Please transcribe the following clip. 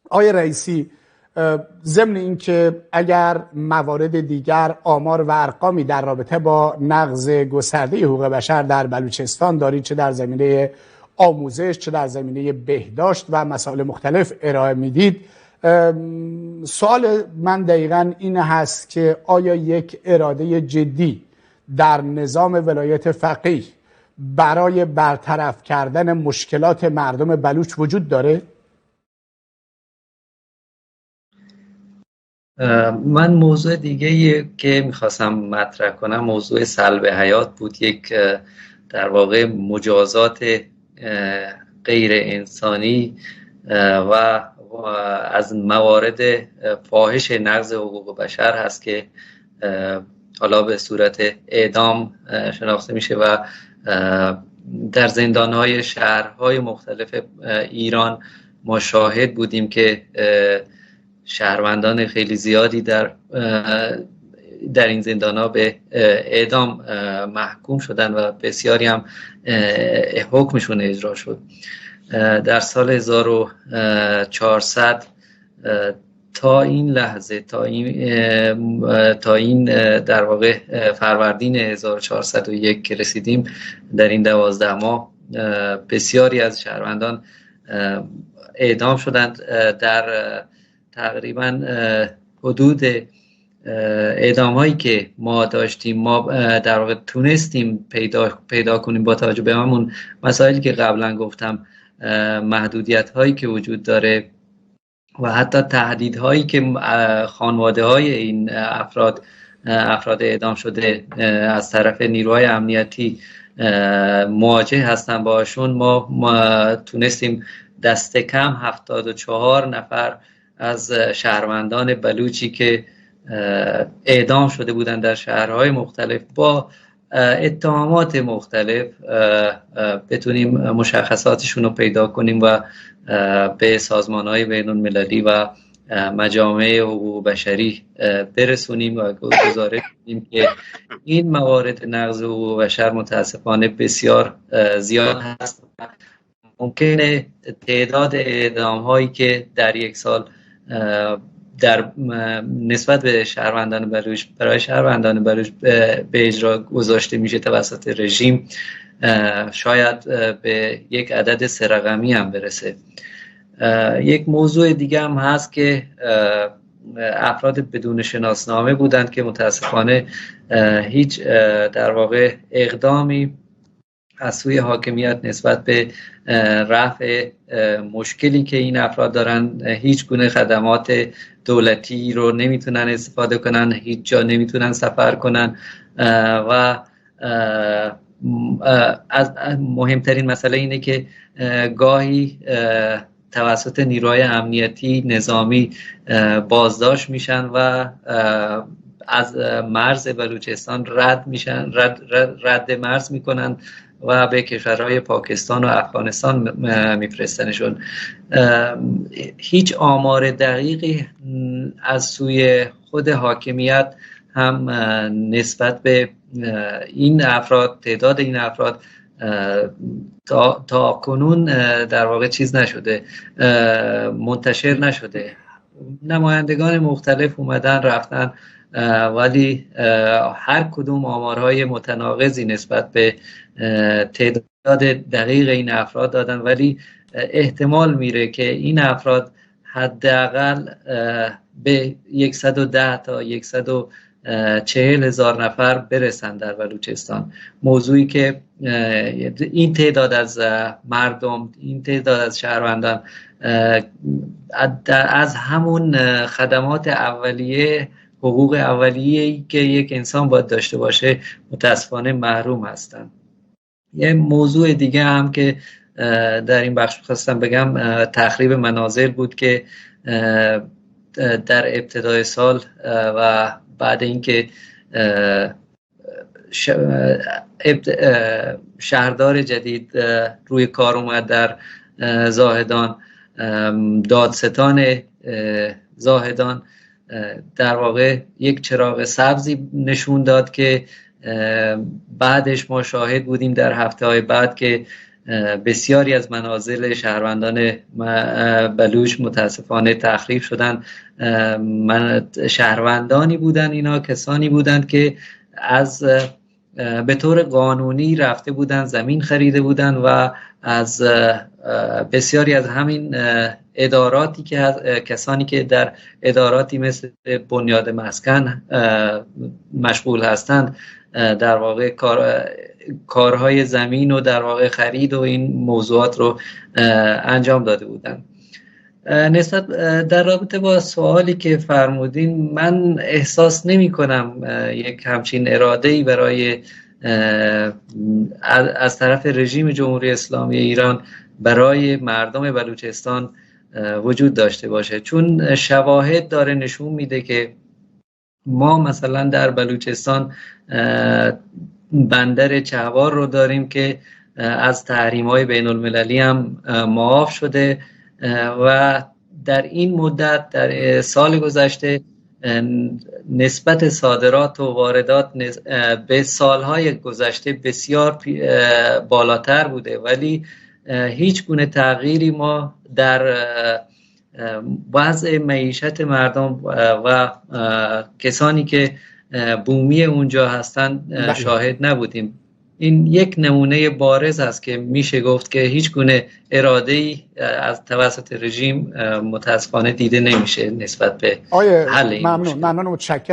آقای رئیسی، ضمن اینکه اگر موارد دیگر آمار و ارقامی در رابطه با نقض گسترده حقوق بشر در بلوچستان دارید، چه در زمینه آموزش چه در زمینه بهداشت و مسائل مختلف ارائه میدید، سوال من دقیقاً این هست که آیا یک اراده جدی در نظام ولایت فقیه برای برطرف کردن مشکلات مردم بلوچ وجود داره؟ من موضوع دیگه که میخواستم مطرح کنم موضوع سلب حیات بود. یک در واقع مجازات غیر انسانی و از موارد فاحش نقض حقوق بشر هست که حالا به صورت اعدام شناخته میشه و در زندانهای شهرهای مختلف ایران ما شاهد بودیم که شهروندان خیلی زیادی در این زندان‌ها به اعدام محکوم شدن و بسیاری هم حکمشون اجرا شد. در سال 1400 تا این لحظه تا این در واقع فروردین 1401 که رسیدیم، در این 12 ماه بسیاری از شهروندان اعدام شدند. در تقریبا حدود اعدام هایی که ما داشتیم، ما در واقع تونستیم پیدا کنیم با توجه به همون مسائلی که قبلا گفتم، محدودیت هایی که وجود داره و حتی تهدید هایی که خانواده های این افراد اعدام شده از طرف نیروهای امنیتی مواجه هستن باشون، ما تونستیم دست کم 74 نفر از شهروندان بلوچی که اعدام شده بودند در شهرهای مختلف با اتهامات مختلف بتونیم مشخصاتشون رو پیدا کنیم و به سازمان‌های بین‌المللی و مجامع حقوق بشری برسونیم و گزارش کنیم که این موارد نقض حقوق بشر متاسفانه بسیار زیاد هست. ممکنه تعداد اعدام‌هایی که در یک سال در نسبت به شهروندان بلوچ برای شهروندان بلوچ به اجرا گذاشته میشه توسط رژیم شاید به یک عدد 3 رقمی هم برسه. یک موضوع دیگه هم هست که افراد بدون شناسنامه بودند که متاسفانه هیچ در واقع اقدامی از سوی حاکمیت نسبت به رفع مشکلی که این افراد دارن، هیچ گونه خدمات دولتی رو نمیتونن استفاده کنن، هیچ جا نمیتونن سفر کنن و از مهمترین مسئله اینه که گاهی توسط نیروهای امنیتی نظامی بازداشت میشن و از مرز بلوچستان رد مرز میکنن و به کشورهای پاکستان و افغانستان میفرستنشون. هیچ آمار دقیقی از سوی خود حاکمیت هم نسبت به این افراد، تعداد این افراد تا کنون در واقع چیز نشده، منتشر نشده. نمایندگان مختلف اومدن رفتن ولی هر کدوم آمارهای متناقضی نسبت به تعداد دقیق این افراد دادن، ولی احتمال میره که این افراد حداقل به 110 تا 140 هزار نفر برسن در بلوچستان. موضوعی که این تعداد از مردم، این تعداد از شهروندان از همون خدمات اولیه، حقوق اولیه‌ای که یک انسان باید داشته باشه متاسفانه محروم هستن. یه موضوع دیگه هم که در این بخش خواستم بگم تخریب منازل بود که در ابتدای سال و بعد اینکه شهردار جدید روی کار اومد در زاهدان، دادستان زاهدان در واقع یک چراغ سبزی نشون داد که بعدش ما شاهد بودیم در هفته‌های بعد که بسیاری از منازل شهروندان بلوچ متاسفانه تخریب شدن. شهروندانی بودن، اینا کسانی بودند که از به طور قانونی رفته بودند، زمین خریده بودند و از بسیاری از همین اداراتی که کسانی که در اداراتی مثل بنیاد مسکن مشغول هستند در واقع کارهای زمین و در واقع خرید و این موضوعات رو انجام داده بودند. نسبت در رابطه با سوالی که فرمودین، من احساس نمی کنم یک همچین اراده‌ای برای از طرف رژیم جمهوری اسلامی ایران برای مردم بلوچستان وجود داشته باشه، چون شواهد داره نشون میده که ما مثلا در بلوچستان بندر چهوار رو داریم که از تحریم‌های بین‌المللی هم معاف شده و در این مدت در سال گذشته نسبت صادرات و واردات به سالهای گذشته بسیار بالاتر بوده، ولی هیچ گونه تغییری ما در وضع معیشت مردم و کسانی که بومی اونجا هستند شاهد نبودیم. این یک نمونه بارز است که میشه گفت که هیچ گونه اراده‌ای از توسط رژیم متاسفانه دیده نمیشه نسبت به حل این مشکل. ممنون، متشکرم.